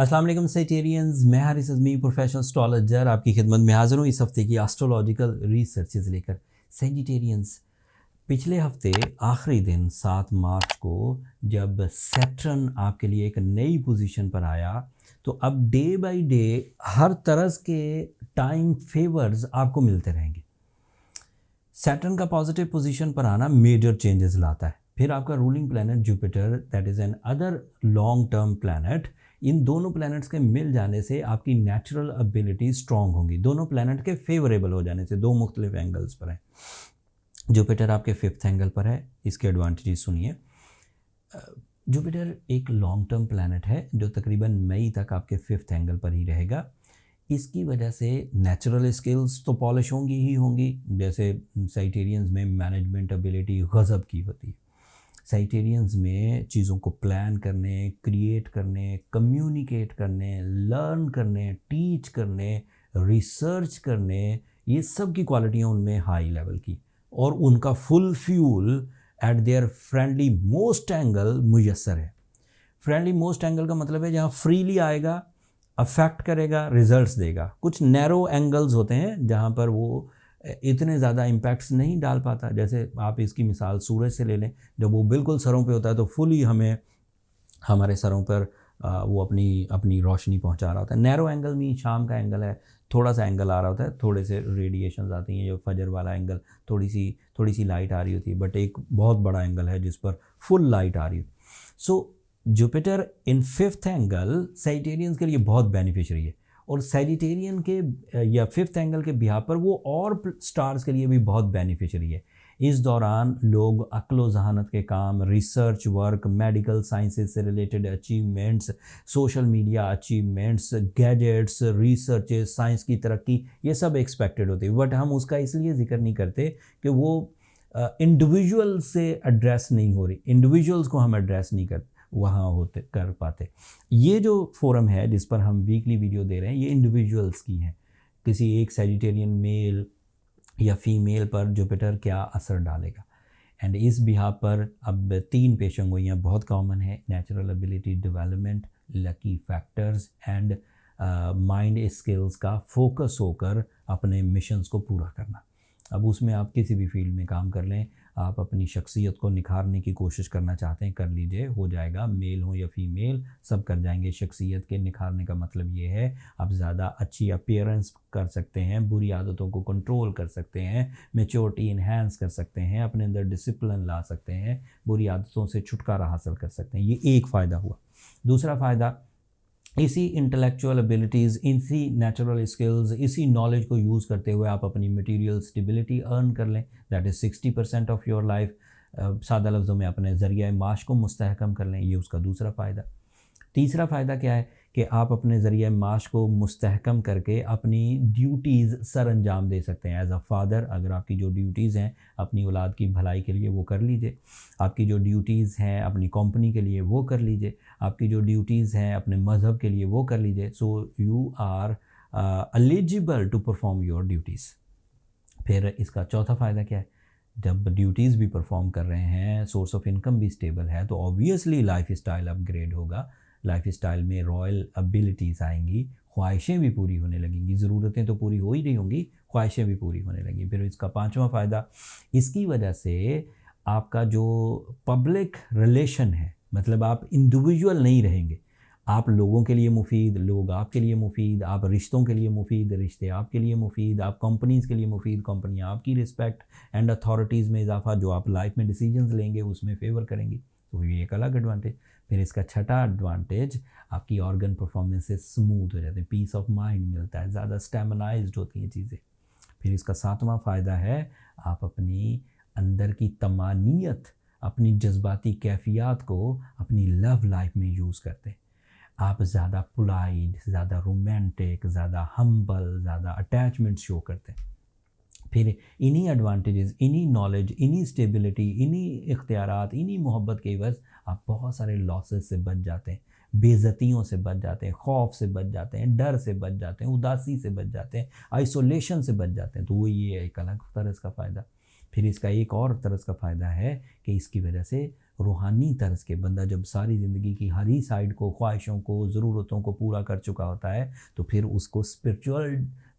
अस्सलाम वालेकुम सेटेरियंस, मैं हारिस अज़मी प्रोफेशनल एस्ट्रोलॉजर आपकी खिदमत में हाज़िर हूँ इस हफ्ते की एस्ट्रोलॉजिकल रिसर्चेज लेकर। सेजिटेरियंस, पिछले हफ्ते आखिरी दिन 7 मार्च को जब सैटर्न आपके लिए एक नई पोजीशन पर आया, तो अब डे बाय डे हर तरह के टाइम फेवर्स आपको मिलते रहेंगे। सैटर्न का पॉजिटिव पोजीशन पर आना मेजर चेंजेस लाता है। फिर आपका ruling planet Jupiter, that is another long term planet, इन दोनों प्लैनेट्स के मिल जाने से आपकी नेचुरल एबिलिटी स्ट्रॉन्ग होंगी। दोनों प्लैनेट के फेवरेबल हो जाने से, दो मुख्तलिफ एंगल्स पर है। जुपिटर आपके 5th एंगल पर है, इसके एडवांटेजेस सुनिए। जुपिटर एक लॉन्ग टर्म प्लैनेट है जो तकरीबन मई तक आपके 5th एंगल पर ही रहेगा। इसकी वजह से नेचुरल स्किल्स तो पॉलिश होंगी ही होंगी, जैसे साइटेरियंस में मैनेजमेंट एबिलिटी गज़ब की होती है। साइटेरियंस में चीज़ों को प्लान करने, क्रिएट करने, कम्युनिकेट करने, लर्न करने, टीच करने, रिसर्च करने, ये सब की क्वालिटियाँ उनमें हाई लेवल की, और उनका full fuel at their friendly most angle मुयस्सर है। फ्रेंडली मोस्ट एंगल का मतलब है जहाँ फ्रीली आएगा, अफेक्ट करेगा, रिजल्ट्स देगा। कुछ नैरो एंगल्स होते हैं जहाँ पर वो इतने ज़्यादा इम्पैक्ट्स नहीं डाल पाता। जैसे आप इसकी मिसाल सूरज से ले लें, जब वो बिल्कुल सरों पे होता है तो फुली हमें हमारे सरों पर वो अपनी अपनी रोशनी पहुंचा रहा होता है। नैरो एंगल में शाम का एंगल है, थोड़ा सा एंगल आ रहा होता है, थोड़े से रेडिएशंस आती हैं। जो फजर वाला एंगल थोड़ी सी लाइट आ रही होती है, बट एक बहुत बड़ा एंगल है जिस पर फुल लाइट आ रही है। So Jupiter in 5th angle साइटेरियंस के लिए बहुत बेनिफिशियरी है, और सैजिटेरियन के या 5th एंगल के बिहाफ पर वो और स्टार्स के लिए भी बहुत बेनिफिशियरी है। इस दौरान लोग अक्लो जहानत के काम, रिसर्च वर्क, मेडिकल साइंसेज से related achievements, social media achievements, gadgets, researches, science की तरक्की, ये सब एक्सपेक्टेड होती है। बट हम उसका इसलिए जिक्र नहीं करते कि वो इंडिविजुअल से एड्रेस नहीं हो रही, इंडिविजुअल्स को हम एड्रेस नहीं कर वहाँ होते कर पाते। ये जो फोरम है जिस पर हम वीकली वीडियो दे रहे हैं, ये इंडिविजुअल्स की हैं। किसी एक सैजिटेरियन मेल या फीमेल पर जुपिटर क्या असर डालेगा, एंड इस बिहार पर अब 3 पेशेंगोइयाँ बहुत कॉमन है: natural ability development, lucky factors and mind skills का फोकस होकर अपने मिशंस को पूरा करना। अब उसमें आप किसी भी फील्ड में काम कर लें, आप अपनी शख्सियत को निखारने की कोशिश करना चाहते हैं, कर लीजिए, हो जाएगा। मेल हो या फीमेल, सब कर जाएंगे। शख्सियत के निखारने का मतलब ये है आप ज़्यादा अच्छी अपीयरेंस कर सकते हैं, बुरी आदतों को कंट्रोल कर सकते हैं, मैच्योरिटी इन्हेंस कर सकते हैं, अपने अंदर डिसिप्लिन ला सकते हैं, बुरी आदतों से छुटकारा हासिल कर सकते हैं। ये एक फ़ायदा हुआ। दूसरा फ़ायदा, इसी इंटेलेक्चुअल एबिलिटीज़, इसी नेचुरल स्किल्स, इसी नॉलेज को यूज़ करते हुए आप अपनी मटेरियल स्टेबिलिटी अर्न कर लें, that is 60% of your life. सादा लफ्ज़ों में अपने ज़रिया माश को मुस्तहकम कर लें, ये उसका दूसरा फ़ायदा। तीसरा फ़ायदा क्या है कि आप अपने ज़रिए माश को मुस्तहकम करके अपनी ड्यूटीज़ सर अंजाम दे सकते हैं। एज़ अ फादर, अगर आपकी जो ड्यूटीज़ हैं अपनी औलाद की भलाई के लिए वो कर लीजिए, आपकी जो ड्यूटीज़ हैं अपनी कंपनी के लिए वो कर लीजिए, आपकी जो ड्यूटीज़ हैं अपने मज़हब के लिए वो कर लीजिए। So you are eligible to perform your duties. फिर इसका चौथा फ़ायदा क्या है, जब ड्यूटीज़ भी परफॉर्म कर रहे हैं, सोर्स ऑफ इनकम भी स्टेबल है, तो ऑब्वियसली लाइफ स्टाइल अपग्रेड होगा। लाइफ स्टाइल में रॉयल एबिलिटीज़ आएंगी, ख्वाहिशें भी पूरी होने लगेंगी। ज़रूरतें तो पूरी हो ही रही होंगी, ख्वाहिशें भी पूरी होने लगेंगी। फिर इसका पांचवा फ़ायदा, इसकी वजह से आपका जो पब्लिक रिलेशन है, मतलब आप इंडिविजुअल नहीं रहेंगे, आप लोगों के लिए मुफीद, लोग आपके लिए मुफीद, आप रिश्तों के लिए मुफीद, रिश्ते आपके लिए मुफीद, आप कंपनीज़ के लिए मुफीद, कंपनियाँ आपकी रिस्पेक्ट एंड अथॉरिटीज़ में इजाफा, जो आप लाइफ में डिसीजंस लेंगे उसमें फेवर करेंगी। तो ये एक अलग एडवांटेज। फिर इसका छठा एडवांटेज, आपकी ऑर्गन परफॉर्मेंसेस स्मूथ हो जाते हैं, पीस ऑफ माइंड मिलता है, ज़्यादा स्टेबलाइज्ड होती हैं चीज़ें। फिर इसका सातवां फ़ायदा है, आप अपनी अंदर की तमानियत, अपनी जज्बाती कैफियत को अपनी लव लाइफ में यूज़ करते हैं। आप ज़्यादा पोलाइट, ज़्यादा रोमांटिक, ज़्यादा हम्बल, ज़्यादा अटैचमेंट शो करते हैं। फिर इन्हीं एडवांटेजेस, इन्हीं नॉलेज, इन्हीं स्टेबिलिटी, इन्हीं इख्तियारात, इन्हीं मोहब्बत के एवज़ आप बहुत सारे लॉसेस से बच जाते हैं, बेइज्जतियों से बच जाते हैं, खौफ से बच जाते हैं, डर से बच जाते हैं, उदासी से बच जाते हैं, आइसोलेशन से बच जाते हैं। तो वो ये एक अलग तरह का फ़ायदा। फिर इसका एक और तरह का फ़ायदा है कि इसकी वजह से रूहानी तर्ज के, बंदा जब सारी ज़िंदगी की हर ही साइड को, ख्वाहिशों को, ज़रूरतों को पूरा कर चुका होता है, तो फिर उसको स्पिरिचुअल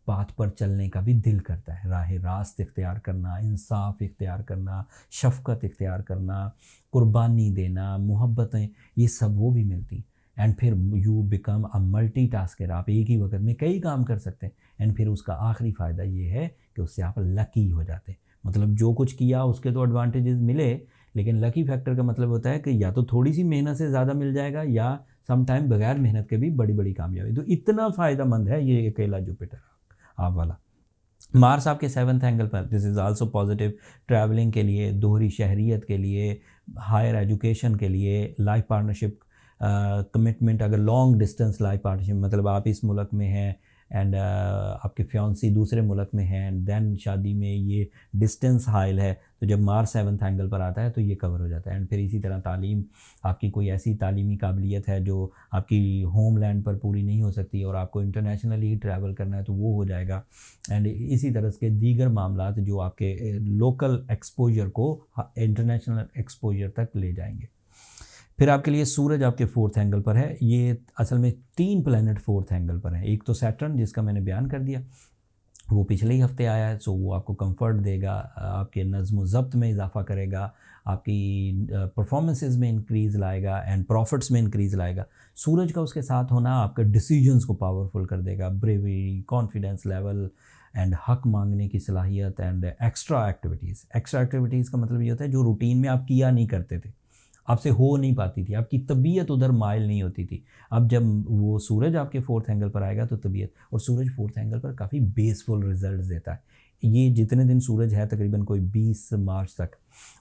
पाथ पर चलने का भी दिल करता है। राह रास्त इख्तियार करना, इंसाफ इख्तियार करना, शफ़क़त इख्तियार करना, कुर्बानी देना, मोहब्बतें, ये सब वो भी मिलती। एंड फिर यू बिकम अ मल्टीटास्कर, आप एक ही वक्त में कई काम कर सकते हैं। एंड फिर उसका आखिरी फ़ायदा ये है कि उससे आप लकी हो जाते हैं। मतलब जो कुछ किया उसके तो एडवांटेजेस मिले, लेकिन लकी फैक्टर का मतलब होता है कि या तो थोड़ी सी मेहनत से ज़्यादा मिल जाएगा, या सम टाइम बगैर मेहनत के भी बड़ी बड़ी कामयाबी। तो इतना फ़ायदेमंद है ये अकेला जुपिटर आप वाला। मार्स आपके 7th एंगल पर, this is also positive travelling के लिए, दोहरी शहरियत के लिए, हायर एजुकेशन के लिए, लाइफ पार्टनरशिप कमिटमेंट। अगर लॉन्ग डिस्टेंस लाइफ पार्टनरशिप, मतलब आप इस मुल्क में हैं एंड आपके फियांसी दूसरे मुल्क में हैं, एंड देन शादी में ये डिस्टेंस हाइल है, तो जब मार्स 7th एंगल पर आता है तो ये कवर हो जाता है। एंड फिर इसी तरह तालीम, आपकी कोई ऐसी तालीमी काबिलियत है जो आपकी होम लैंड पर पूरी नहीं हो सकती और आपको इंटरनेशनली ट्रैवल करना है, तो वो हो जाएगा। एंड इसी तरह के दीगर मामलात जो आपके लोकल एक्सपोजर को इंटरनेशनल एक्सपोजर तक ले जाएंगे। फिर आपके लिए सूरज आपके 4th एंगल पर है। ये असल में 3 प्लैनेट 4th एंगल पर हैं। एक तो सैटर्न, जिसका मैंने बयान कर दिया, वो पिछले ही हफ्ते आया है, सो वो आपको कंफर्ट देगा, आपके नज़्म व ज़ब्त में इजाफा करेगा, आपकी परफॉर्मेंसेस में इंक्रीज़ लाएगा एंड प्रॉफिट्स में इंक्रीज़ लाएगा। सूरज का उसके साथ होना आपके डिसीजंस को पावरफुल कर देगा, ब्रेवरी, कॉन्फिडेंस लेवल एंड हक मांगने की सलाहियत and extra activities. Extra activities का मतलब ये होता है जो रूटीन में आप किया नहीं करते थे, आपसे हो नहीं पाती थी, आपकी तबीयत उधर माइल नहीं होती थी। अब जब वो सूरज आपके 4th एंगल पर आएगा तो तबीयत, और सूरज 4th एंगल पर काफ़ी बेसफुल रिजल्ट्स देता है। ये जितने दिन सूरज है, तकरीबन कोई 20 मार्च तक,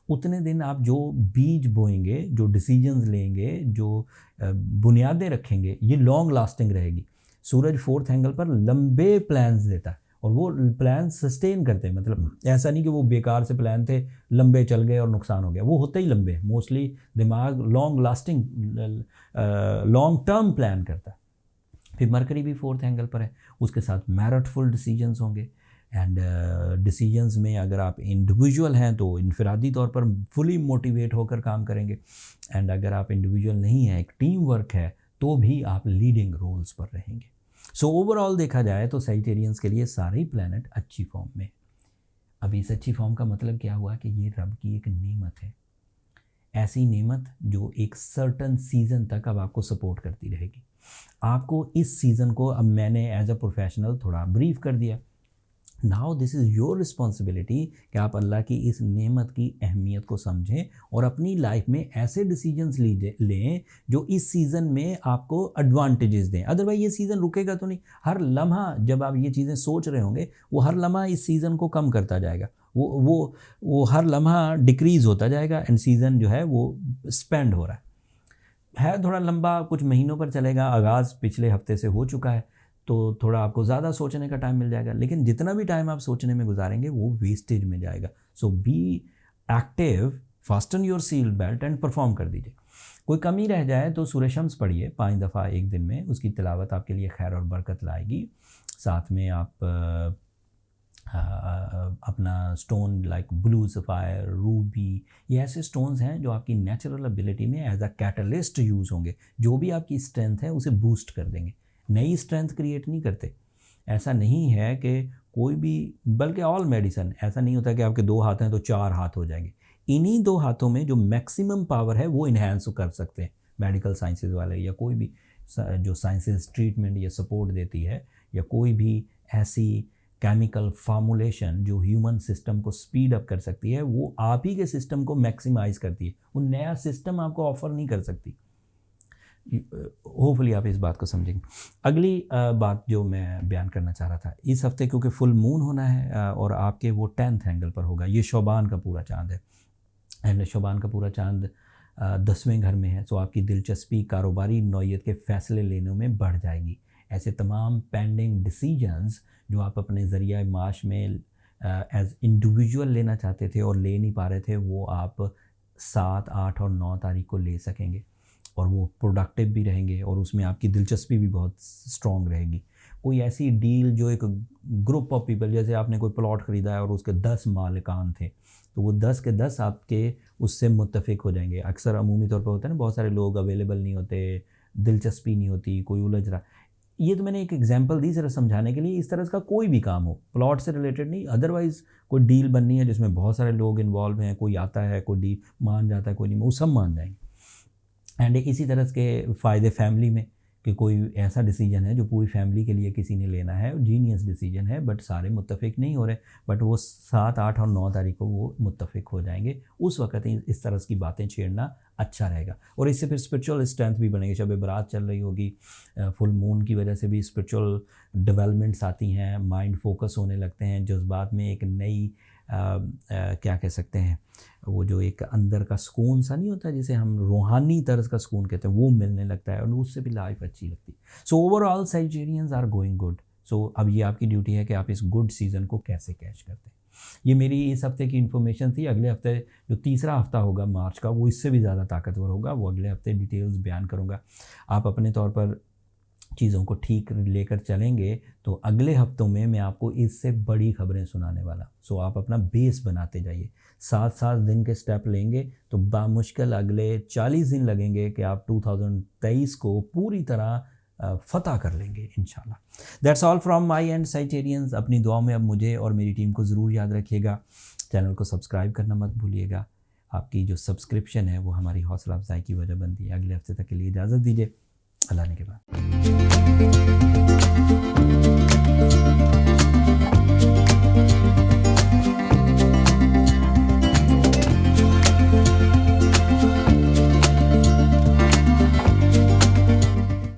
उतने दिन आप जो बीज बोएंगे, जो डिसीजंस लेंगे, जो बुनियादें रखेंगे, ये लॉन्ग लास्टिंग रहेगी। सूरज 4th एंगल पर लंबे प्लान्स देता है और वो प्लान सस्टेन करते हैं। मतलब ऐसा नहीं कि वो बेकार से प्लान थे, लंबे चल गए और नुकसान हो गया, वो होते ही लंबे। मोस्टली दिमाग long lasting, long term plan करता है। फिर मरकरी भी 4th एंगल पर है, उसके साथ मैरिटफुल डिसीजंस होंगे। एंड डिसीजंस में अगर आप इंडिविजुअल हैं तो इनफरादी तौर पर फुली मोटिवेट होकर काम करेंगे, एंड अगर आप इंडिविजुअल नहीं हैं, एक टीम वर्क है, तो भी आप लीडिंग रोल्स पर रहेंगे। सो ओवरऑल देखा जाए तो सैजिटेरियंस के लिए सारे ही प्लैनेट अच्छी फॉर्म में। अब इस अच्छी फॉर्म का मतलब क्या हुआ कि ये रब की एक नेमत है, ऐसी नेमत जो एक सर्टन सीज़न तक अब आपको सपोर्ट करती रहेगी। आपको इस सीज़न को अब मैंने एज अ प्रोफेशनल थोड़ा ब्रीफ कर दिया। Now this is your responsibility कि आप अल्लाह की इस नेमत की अहमियत को समझें और अपनी लाइफ में ऐसे डिसीजंस लें जो इस सीज़न में आपको एडवांटेजेस दें। अदरवाइज ये सीज़न रुकेगा तो नहीं। हर लम्हा जब आप ये चीज़ें सोच रहे होंगे, वो हर लम्हा इस सीज़न को कम करता जाएगा, वो हर लम्हा डिक्रीज़ होता जाएगा, एंड सीज़न जो है वो स्पेंड हो रहा है थोड़ा लंबा, कुछ महीनों पर चलेगा। आगाज़ पिछले हफ्ते से हो चुका है, तो थोड़ा आपको ज़्यादा सोचने का टाइम मिल जाएगा, लेकिन जितना भी टाइम आप सोचने में गुजारेंगे वो वेस्टेज में जाएगा। So be active, fasten your seat belt and perform कर दीजिए। कोई कमी रह जाए तो सूरह शम्स पढ़िए 5 दफ़ा एक दिन में, उसकी तिलावत आपके लिए खैर और बरकत लाएगी। साथ में आप अपना stone like blue sapphire, Ruby, ये ऐसे स्टोन्स हैं जो आपकी नेचुरल एबिलिटी में एज अ कैटलिस्ट यूज़ होंगे, जो भी आपकी स्ट्रेंथ है उसे बूस्ट कर देंगे। नई स्ट्रेंथ क्रिएट नहीं करते। ऐसा नहीं है कि कोई भी, बल्कि ऑल मेडिसिन ऐसा नहीं होता कि आपके 2 हाथ हैं तो 4 हाथ हो जाएंगे। इन्हीं 2 हाथों में जो मैक्सिमम पावर है वो इन्हेंस कर सकते हैं मेडिकल साइंसेज वाले, या कोई भी जो साइंसेज ट्रीटमेंट या सपोर्ट देती है, या कोई भी ऐसी केमिकल फार्मूलेशन जो ह्यूमन सिस्टम को स्पीड अप कर सकती है, वो आप ही के सिस्टम को मैक्सिमाइज़ करती है। वो नया सिस्टम आपको ऑफ़र नहीं कर सकती। होपफुली आप इस बात को समझेंगे। अगली बात जो मैं बयान करना चाह रहा था, इस हफ्ते क्योंकि फुल मून होना है और आपके वो 10th एंगल पर होगा। ये शोबान का पूरा चांद है, एंड शोबान का पूरा चांद 10वें घर में है, तो आपकी दिलचस्पी कारोबारी नौयत के फ़ैसले लेने में बढ़ जाएगी। ऐसे तमाम पेंडिंग डिसीजंस जो आप अपने ज़रिया माश में एज इंडिविजुअल लेना चाहते थे और ले नहीं पा रहे थे, वो आप 7, 8 और 9 तारीख को ले सकेंगे। और वो प्रोडक्टिव भी रहेंगे और उसमें आपकी दिलचस्पी भी बहुत स्ट्रॉन्ग रहेगी। कोई ऐसी डील जो एक ग्रुप ऑफ पीपल, जैसे आपने कोई प्लॉट ख़रीदा है और उसके 10 मालिकान थे, तो वो 10 के 10 आपके उससे मुत्तफिक हो जाएंगे। अक्सर अमूमी तौर पर होता है ना, बहुत सारे लोग अवेलेबल नहीं होते, दिलचस्पी नहीं होती, कोई उलझ रहा। ये तो मैंने एक एग्जांपल दी सिर्फ समझाने के लिए। इस तरह का कोई भी काम हो, प्लॉट से रिलेटेड नहीं, अदरवाइज़ कोई डील बननी है जिसमें बहुत सारे लोग इन्वॉल्व हैं, कोई आता है, कोई डील मान जाता है, कोई नहीं, वो सब मान जाएंगे। एंड एक इसी तरह के फ़ायदे फैमिली में, कि कोई ऐसा डिसीजन है जो पूरी फैमिली के लिए किसी ने लेना है, जीनियस डिसीजन है, बट सारे मुत्तफिक नहीं हो रहे, बट वो 7, 8 और 9 तारीख को वो मुत्तफिक हो जाएंगे। उस वक्त इस तरह की बातें छेड़ना अच्छा रहेगा और इससे फिर स्पिरिचुअल स्ट्रेंथ भी बनेगी। शब बारात चल रही होगी, फुल मून की वजह से भी स्पिरिचुअल डेवलपमेंट्स आती हैं, माइंड फोकस होने लगते हैं, जज्बात में एक नई क्या कह सकते हैं, वो जो एक अंदर का सुकून सा नहीं होता जिसे हम रूहानी तर्ज का सुकून कहते हैं, वो मिलने लगता है और उससे भी लाइफ अच्छी लगती है। So overall Sagittarians are going good. So अब ये आपकी ड्यूटी है कि आप इस गुड सीज़न को कैसे कैच करते हैं। ये मेरी इस हफ्ते की इन्फॉर्मेशन थी। अगले हफ्ते जो तीसरा हफ्ता होगा मार्च का, वो इससे भी ज़्यादा ताकतवर होगा, वो अगले हफ्ते डिटेल्स बयान करूँगा। आप अपने तौर पर चीज़ों को ठीक लेकर चलेंगे तो अगले हफ्तों में मैं आपको इससे बड़ी खबरें सुनाने वाला। सो आप अपना बेस बनाते जाइए। 7-7 दिन के स्टेप लेंगे तो बामुश्किल अगले 40 दिन लगेंगे कि आप 2023 को पूरी तरह फतह कर लेंगे इंशाल्लाह। That's all from my end Sagittarians. अपनी दुआओं में अब मुझे और मेरी टीम को ज़रूर याद रखिएगा। चैनल को सब्सक्राइब करना मत भूलिएगा। आपकी जो सब्सक्रिप्शन है वो हमारी हौसला अफजाई की वजह बनती है। अगले हफ्ते तक के लिए इजाज़त दीजिए। अल्लाह ने के बाद।